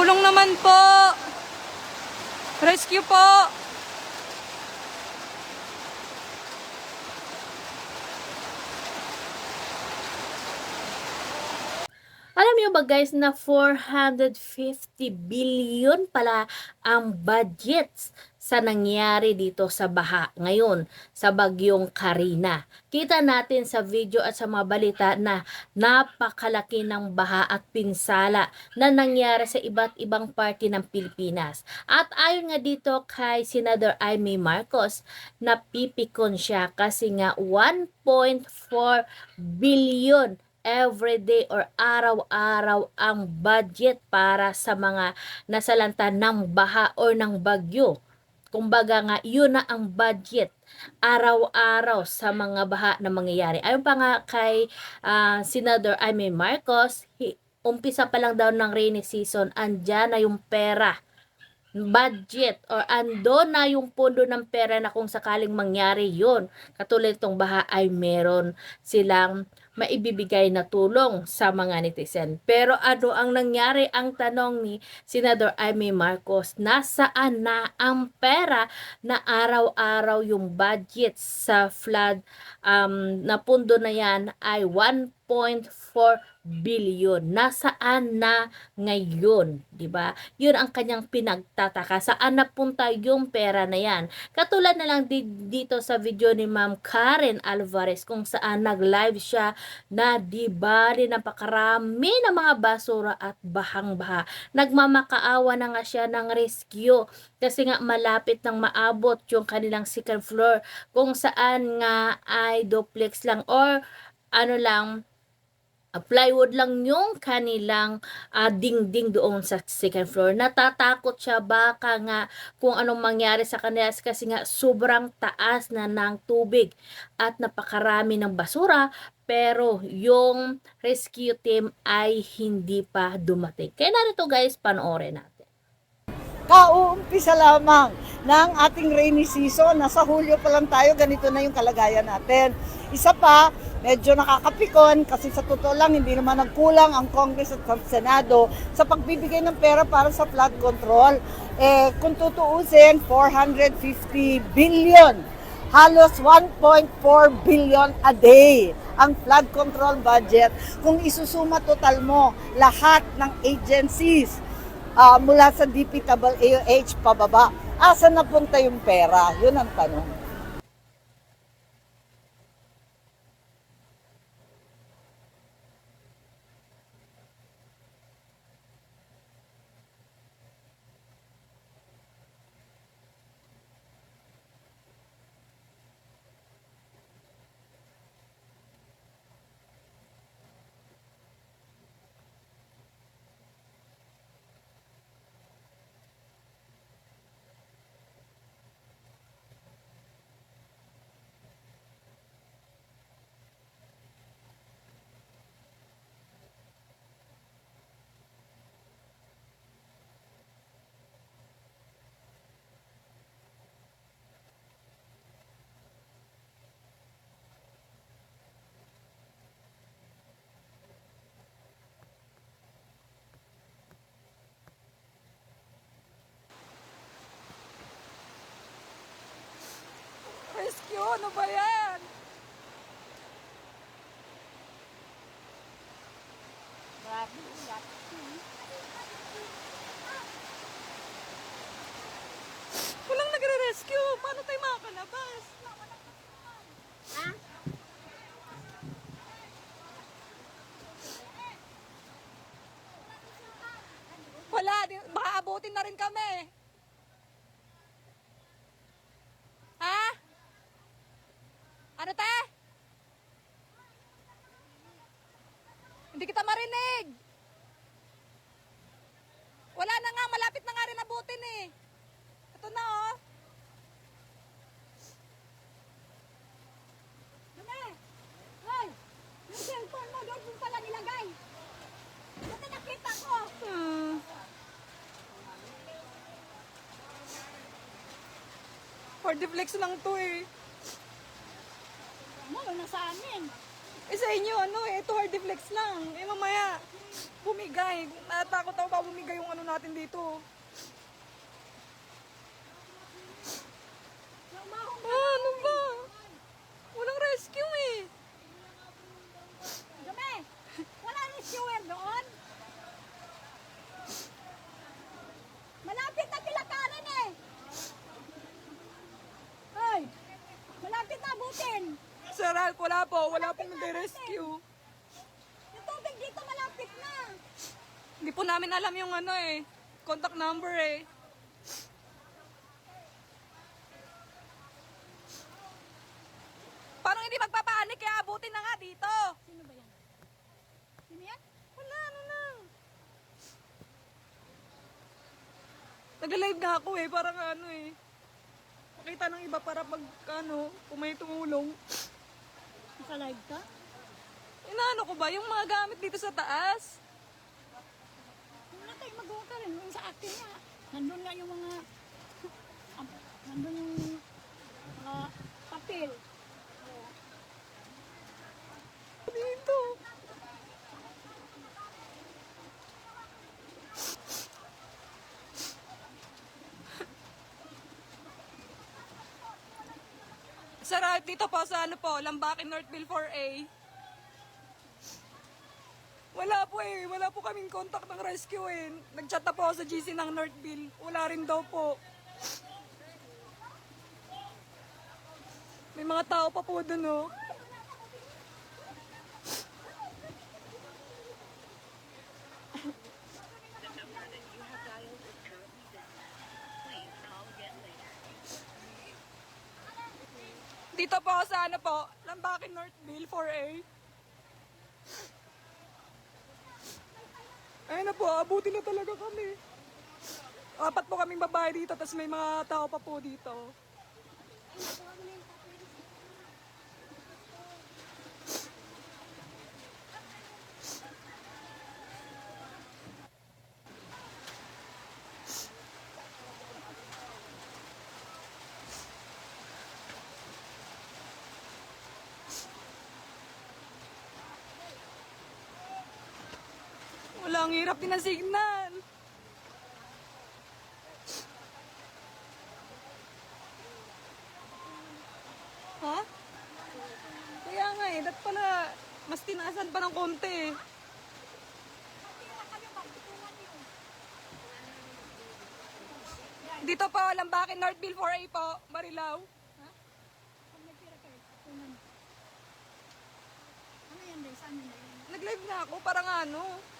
Tulong naman po. Rescue po. Alam niyo ba guys na 450 billion pala ang budgets sa nangyari dito sa baha ngayon sa bagyong Karina. Kita natin sa video at sa mga balita na napakalaki ng baha at pinsala na nangyari sa iba't ibang parte ng Pilipinas. At ayon nga dito kay Senador Amy Marcos, napipikon siya kasi nga 1.4 billion everyday or araw-araw ang budget para sa mga nasalanta ng baha or ng bagyo. Kumbaga nga, yun na ang budget araw-araw sa mga baha na mangyayari. Ayon pa nga kay Senador Amy Marcos, umpisa pa lang daw ng rainy season, andyan na yung pera, budget, or ando na yung pondo ng pera na kung sakaling mangyari yun. Katulad itong baha ay meron silang maibibigay na tulong sa mga netizen. Pero ano ang nangyari? Ang tanong ni Senador Amy Marcos, nasaan na ang pera na araw-araw yung budget sa flood na pondo na yan ay 1.4 billion. Nasaan na ngayon, 'di ba? 'Yun ang kanyang pinagtataka. Saan napunta yung pera na 'yan? Katulad na lang dito sa video ni Ma'am Karen Alvarez kung saan nag-live siya na di bali napakarami ng mga basura at bahang-baha. Nagmamakaawa na nga siya ng rescue kasi nga malapit nang maabot yung kanilang second floor kung saan nga ay duplex lang or ano lang, plywood lang yung kanilang dingding doon sa second floor. Natatakot siya baka nga kung anong mangyari sa kanila kasi nga sobrang taas na ng tubig at napakarami ng basura, pero yung rescue team ay hindi pa dumating. Kaya narito guys, panoorin natin. Kauumpisa lamang ng ating rainy season. Nasa Hulyo pa lang tayo, ganito na yung kalagayan natin. Isa pa, medyo nakakapikon kasi sa totoo lang hindi naman nagkulang ang Congress at Senado sa pagbibigay ng pera para sa flood control. Kung tutuusin, 450 billion. Halos 1.4 billion a day ang flood control budget. Kung isusuma total mo lahat ng agencies, mula sa DPWH pababa, asan napunta yung pera? Yun ang tanong. Rescue, ano ba yan? Walang nagre-rescue. Paano tayo makakalabas? Wala, baka abutin na rin kami. Ha? Ano te? Hindi kita marinig. Wala na nga, malapit na nga rin abutin eh. Ito na oh. Dumi! Hoy! Yung cellphone mo doon kung pala nilagay. Buti nakita ko. For the flex lang to eh. Ano, nasa amin. Eh sa inyo, ano eh, ito hard deflex lang. Eh, mamaya, bumigay. Natakot ako pa bumigay yung ano natin dito. Ano ba? Walang rescue eh. Dumi! Wala rescuer doon? Malapit na tilakarin eh! Ay! Malapit na abutin! Sir Ralph, wala po. Wala pong nag-rescue. Yung tubig dito malapit na! Hindi po namin alam yung ano eh. Contact number eh. Parang hindi magpapanik kaya abutin na nga dito. Sino ba yan? Sino yan? Wala, ano lang. Nag-live nga ako eh, parang ano eh. Makita ng iba para pag ano, kung may tumulong. Naka-live ka? Inaano ko ba, yung mga gamit dito sa taas? Kung na tayo magawa ka rin, yung sa akin nga. Nandun nga yung mga... nandun yung mga papel. Dito. Sarap dito po sa ano po, Lambakin Northville 4A. Wala po eh, wala po kaming contact ng rescue eh. Nag-chat na po ako sa GC ng Northville. Wala rin daw po. May mga tao pa po dun oh. Dito po ako sa ano po, Lambakin Northville 4A. Ayun na po, abutin na talaga kami. Apat po kaming babae dito, tapos may mga tao pa po dito. Wala, ang hirap din ang signal. Ha? Kaya nga eh, dapat pala mas tinaasan pa ng konti eh. Dito po, Lambakin Northville 4A po, Marilao. Pag may pira kayo, tunan. Ano yan, Day? Saan yun, Day? Nag-live na ako, parang ano.